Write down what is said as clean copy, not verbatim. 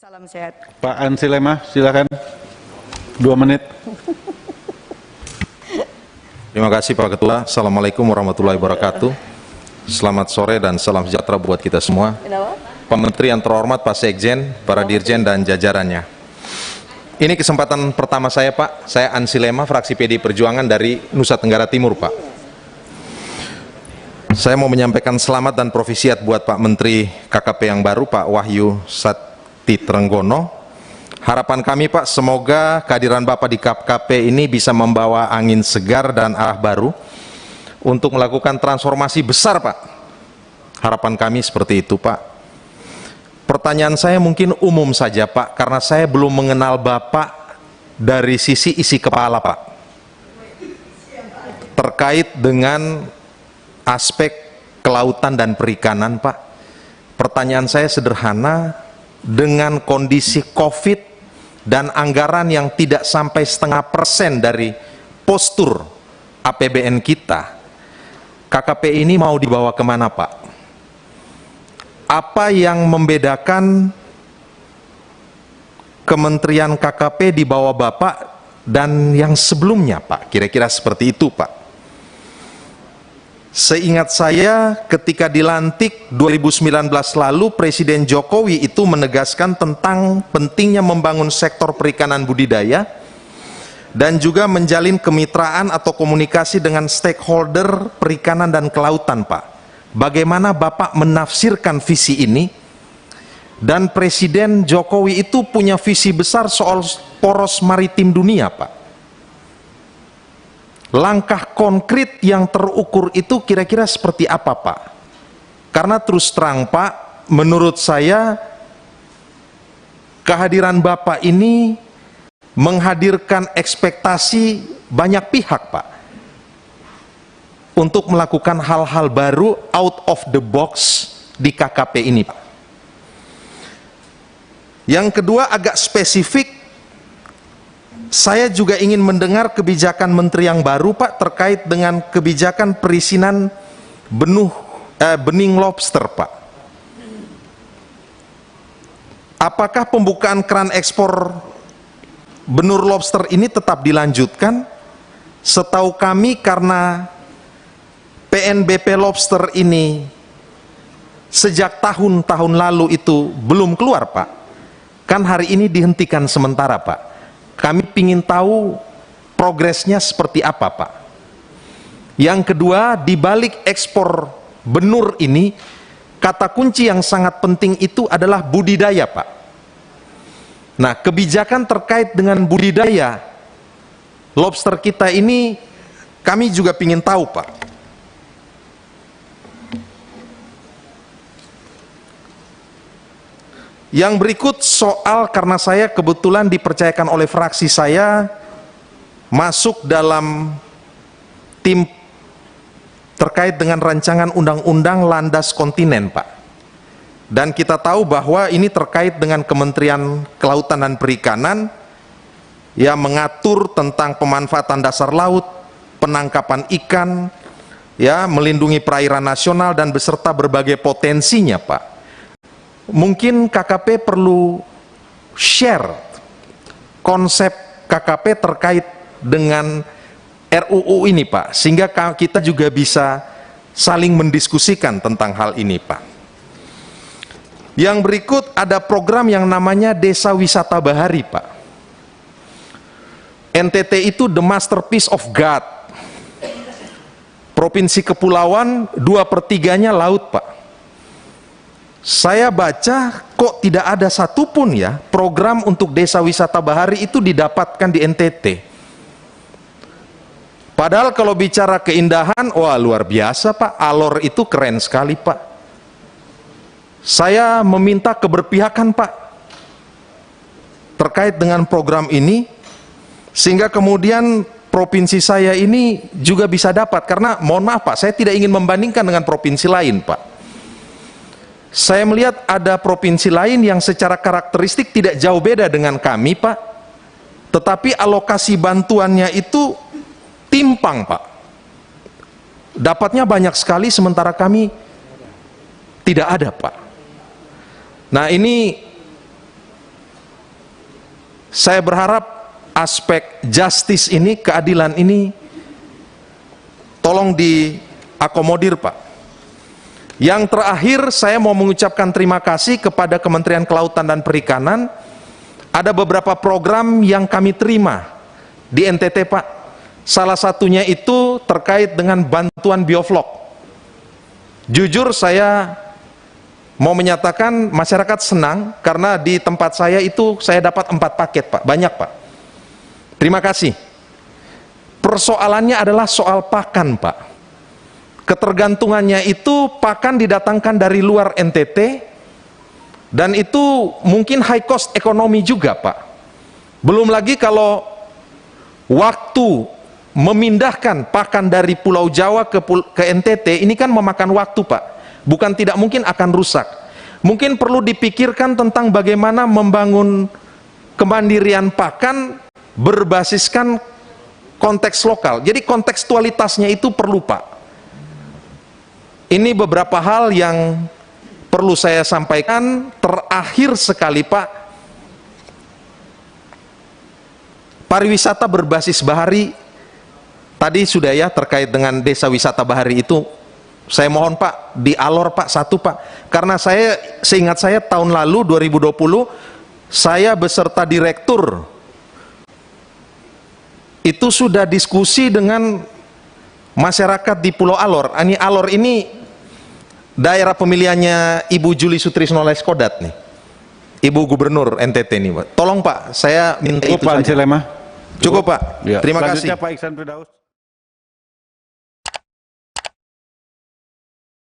Salam sehat. Pak Ansilema, silakan. 2 menit. Terima kasih Pak Ketua. Assalamualaikum warahmatullahi wabarakatuh. Selamat sore dan salam sejahtera buat kita semua. Pak Menteri yang terhormat, Pak Sekjen, para dirjen dan jajarannya. Ini kesempatan pertama saya Pak. Saya Ansilema, fraksi PD Perjuangan dari Nusa Tenggara Timur Pak. Saya mau menyampaikan selamat dan profisiat buat Pak Menteri KKP yang baru, Pak Wahyu Trenggono. Harapan kami Pak, semoga kehadiran Bapak di KKP ini bisa membawa angin segar dan arah baru untuk melakukan transformasi besar Pak. Harapan kami seperti itu Pak. Pertanyaan saya mungkin umum saja Pak, karena saya belum mengenal Bapak dari sisi isi kepala Pak, terkait dengan aspek kelautan dan perikanan Pak. Pertanyaan saya sederhana, dengan kondisi COVID dan anggaran yang tidak sampai 0,5% dari postur APBN kita, KKP ini mau dibawa kemana Pak? Apa yang membedakan Kementerian KKP di bawah Bapak dan yang sebelumnya Pak? Kira-kira seperti itu Pak. Seingat saya ketika dilantik 2019 lalu, Presiden Jokowi itu menegaskan tentang pentingnya membangun sektor perikanan budidaya dan juga menjalin kemitraan atau komunikasi dengan stakeholder perikanan dan kelautan Pak. Bagaimana Bapak menafsirkan visi ini? Dan Presiden Jokowi itu punya visi besar soal poros maritim dunia Pak. Langkah konkret yang terukur itu kira-kira seperti apa Pak? Karena terus terang Pak, menurut saya kehadiran Bapak ini menghadirkan ekspektasi banyak pihak Pak untuk melakukan hal-hal baru out of the box di KKP ini Pak. Yang kedua agak spesifik, saya juga ingin mendengar kebijakan Menteri yang baru Pak terkait dengan kebijakan perizinan benih lobster Pak. Apakah pembukaan keran ekspor benur lobster ini tetap dilanjutkan? Setahu kami karena PNBP lobster ini sejak tahun-tahun lalu itu belum keluar Pak, kan hari ini dihentikan sementara Pak. Kami ingin tahu progresnya seperti apa Pak. Yang kedua, di balik ekspor benur ini, kata kunci yang sangat penting itu adalah budidaya Pak. Nah, kebijakan terkait dengan budidaya lobster kita ini kami juga ingin tahu Pak. Yang berikut soal, karena saya kebetulan dipercayakan oleh fraksi saya masuk dalam tim terkait dengan rancangan undang-undang landas kontinen Pak. Dan kita tahu bahwa ini terkait dengan Kementerian Kelautan dan Perikanan yang mengatur tentang pemanfaatan dasar laut, penangkapan ikan, ya, melindungi perairan nasional dan beserta berbagai potensinya Pak. Mungkin KKP perlu share konsep KKP terkait dengan RUU ini Pak, sehingga kita juga bisa saling mendiskusikan tentang hal ini Pak. Yang berikut ada program yang namanya Desa Wisata Bahari Pak. NTT itu the masterpiece of God. Provinsi Kepulauan 2/3-nya laut Pak. Saya baca kok tidak ada satupun ya program untuk desa wisata bahari itu didapatkan di NTT. Padahal kalau bicara keindahan, wah luar biasa Pak, Alor itu keren sekali Pak. Saya meminta keberpihakan Pak terkait dengan program ini, sehingga kemudian provinsi saya ini juga bisa dapat. Karena mohon maaf Pak, saya tidak ingin membandingkan dengan provinsi lain Pak. Saya melihat ada provinsi lain yang secara karakteristik tidak jauh beda dengan kami Pak, tetapi alokasi bantuannya itu timpang Pak. Dapatnya banyak sekali sementara kami tidak ada Pak. Nah ini saya berharap aspek justice ini, keadilan ini tolong diakomodir, Pak. Yang terakhir, saya mau mengucapkan terima kasih kepada Kementerian Kelautan dan Perikanan. Ada beberapa program yang kami terima di NTT, Pak. Salah satunya itu terkait dengan bantuan bioflok. Jujur saya mau menyatakan masyarakat senang karena di tempat saya itu saya dapat 4 paket, Pak. Banyak, Pak. Terima kasih. Persoalannya adalah soal pakan, Pak. Ketergantungannya itu pakan didatangkan dari luar NTT, dan itu mungkin high cost ekonomi juga, Pak. Belum lagi kalau waktu memindahkan pakan dari Pulau Jawa ke NTT, ini kan memakan waktu, Pak. Bukan tidak mungkin akan rusak. Mungkin perlu dipikirkan tentang bagaimana membangun kemandirian pakan berbasiskan konteks lokal. Jadi kontekstualitasnya itu perlu, Pak. Ini beberapa hal yang perlu saya sampaikan. Terakhir sekali, Pak, pariwisata berbasis bahari tadi sudah ya, terkait dengan desa wisata bahari itu saya mohon, Pak, di Alor, Pak, satu, Pak, karena seingat saya tahun lalu 2020 saya beserta direktur itu sudah diskusi dengan masyarakat di Pulau Alor. Ini Alor ini daerah pemilihannya Ibu Juli Sutrisno Leskodat nih, Ibu Gubernur NTT nih, Pak. Tolong, Pak, saya minta Cukup, itu Pak saja. Ansi Lema. Cukup, Pak. Ya. Terima Selanjutnya kasih. Pak Iksan Firdaus.